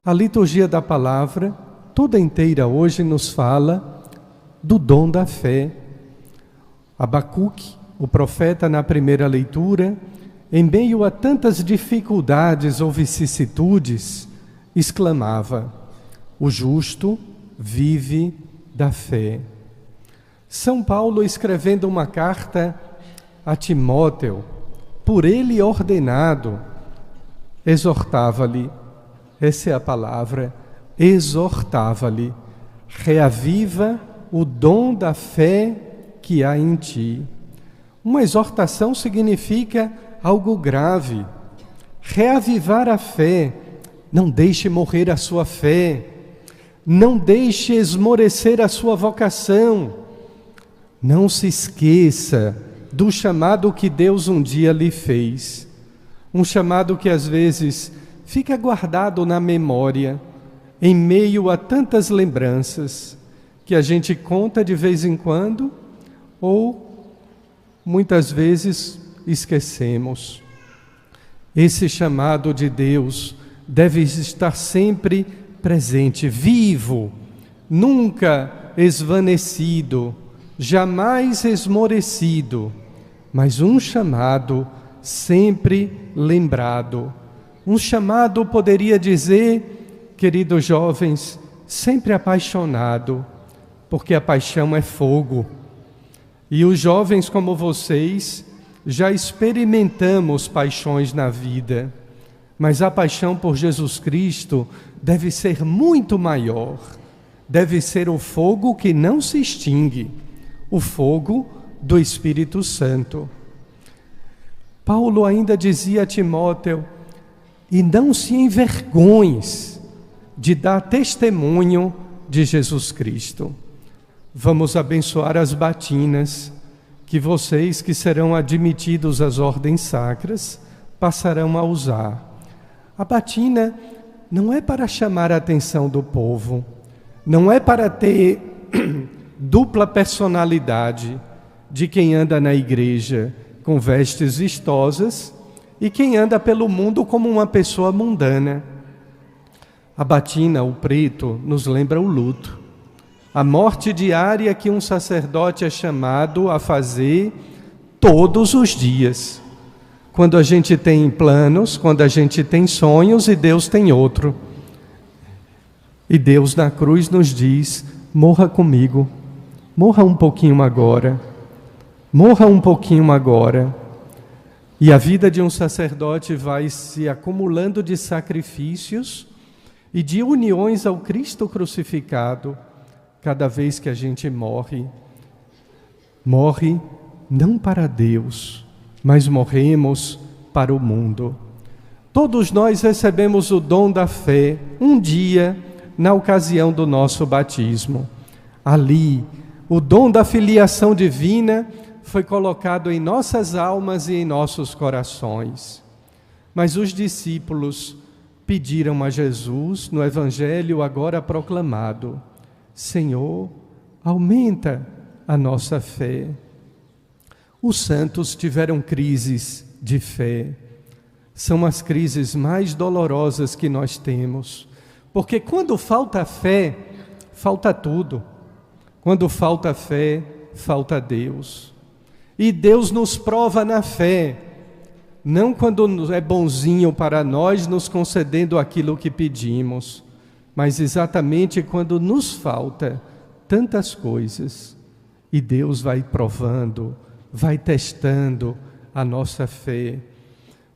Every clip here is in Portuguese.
A liturgia da palavra, toda inteira hoje, nos fala do dom da fé. Abacuque, o profeta, na primeira leitura, em meio a tantas dificuldades ou vicissitudes, exclamava: o justo vive da fé. São Paulo, escrevendo uma carta a Timóteo, por ele ordenado, exortava-lhe, essa é a palavra, exortava-lhe: reaviva o dom da fé que há em ti. Uma exortação significa algo grave. Reavivar a fé, não deixe morrer a sua fé, não deixe esmorecer a sua vocação, não se esqueça do chamado que Deus um dia lhe fez, um chamado que às vezes fica guardado na memória, em meio a tantas lembranças que a gente conta de vez em quando ou muitas vezes esquecemos. Esse chamado de Deus deve estar sempre presente, vivo, nunca esvanecido, jamais esmorecido, mas um chamado sempre lembrado. Um chamado, poderia dizer, queridos jovens, sempre apaixonado, porque a paixão é fogo. E os jovens como vocês já experimentamos paixões na vida, mas a paixão por Jesus Cristo deve ser muito maior. Deve ser o fogo que não se extingue, o fogo do Espírito Santo. Paulo ainda dizia a Timóteo: e não se envergonhes de dar testemunho de Jesus Cristo. Vamos abençoar as batinas, que vocês que serão admitidos às ordens sacras passarão a usar. A batina não é para chamar a atenção do povo, não é para ter dupla personalidade de quem anda na igreja com vestes vistosas e quem anda pelo mundo como uma pessoa mundana. A batina, o preto, nos lembra o luto, a morte diária que um sacerdote é chamado a fazer todos os dias. Quando a gente tem planos, quando a gente tem sonhos e Deus tem outro. E Deus na cruz nos diz: morra comigo, morra um pouquinho agora, morra um pouquinho agora. E a vida de um sacerdote vai se acumulando de sacrifícios e de uniões ao Cristo crucificado. Cada vez que a gente morre, morre não para Deus, mas morremos para o mundo. Todos nós recebemos o dom da fé um dia, na ocasião do nosso batismo. Ali, o dom da filiação divina foi colocado em nossas almas e em nossos corações. Mas os discípulos pediram a Jesus, no Evangelho agora proclamado: Senhor, aumenta a nossa fé. Os santos tiveram crises de fé. São as crises mais dolorosas que nós temos. Porque quando falta fé, falta tudo. Quando falta fé, falta Deus. E Deus nos prova na fé, não quando é bonzinho para nós, nos concedendo aquilo que pedimos, mas exatamente quando nos falta tantas coisas. E Deus vai provando, vai testando a nossa fé,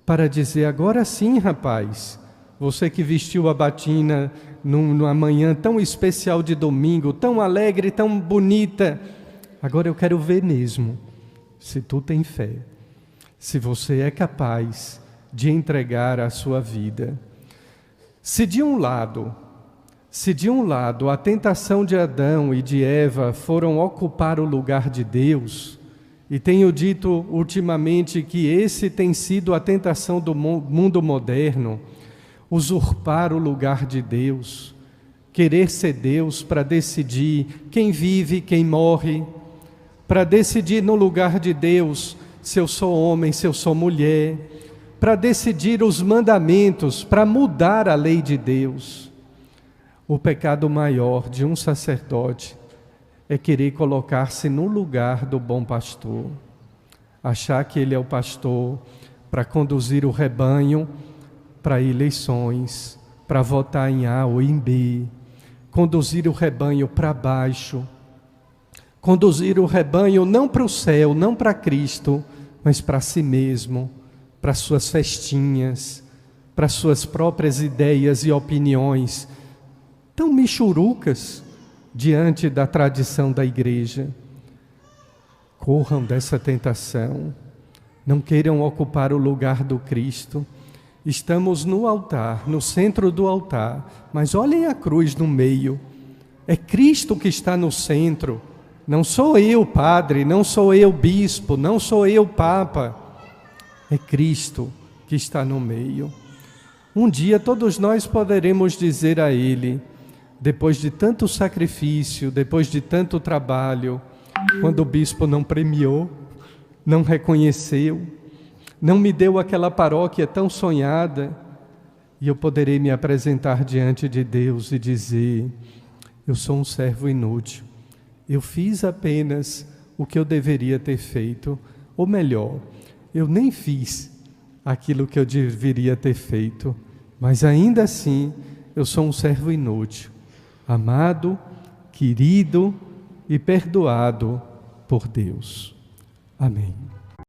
para dizer: agora sim, rapaz, você que vestiu a batina numa manhã tão especial de domingo, tão alegre, tão bonita, agora eu quero ver mesmo se tu tem fé, se você é capaz de entregar a sua vida. Se de um lado a tentação de Adão e de Eva foram ocupar o lugar de Deus, e tenho dito ultimamente que esse tem sido a tentação do mundo moderno, usurpar o lugar de Deus, querer ser Deus para decidir quem vive, quem morre, para decidir no lugar de Deus se eu sou homem, se eu sou mulher, para decidir os mandamentos, para mudar a lei de Deus. O pecado maior de um sacerdote é querer colocar-se no lugar do bom pastor, achar que ele é o pastor para conduzir o rebanho para eleições, para votar em A ou em B, conduzir o rebanho para baixo, conduzir o rebanho não para o céu, não para Cristo, mas para si mesmo, para suas festinhas, para suas próprias ideias e opiniões, tão michurucas diante da tradição da igreja. Corram dessa tentação, não queiram ocupar o lugar do Cristo. Estamos no altar, no centro do altar, mas olhem a cruz no meio. É Cristo que está no centro. Não sou eu, padre, não sou eu, bispo, não sou eu, papa. É Cristo que está no meio. Um dia todos nós poderemos dizer a Ele, depois de tanto sacrifício, depois de tanto trabalho, quando o bispo não premiou, não reconheceu, não me deu aquela paróquia tão sonhada, e eu poderei me apresentar diante de Deus e dizer: eu sou um servo inútil, eu fiz apenas o que eu deveria ter feito, ou melhor, eu nem fiz aquilo que eu deveria ter feito, mas ainda assim eu sou um servo inútil, amado, querido e perdoado por Deus. Amém.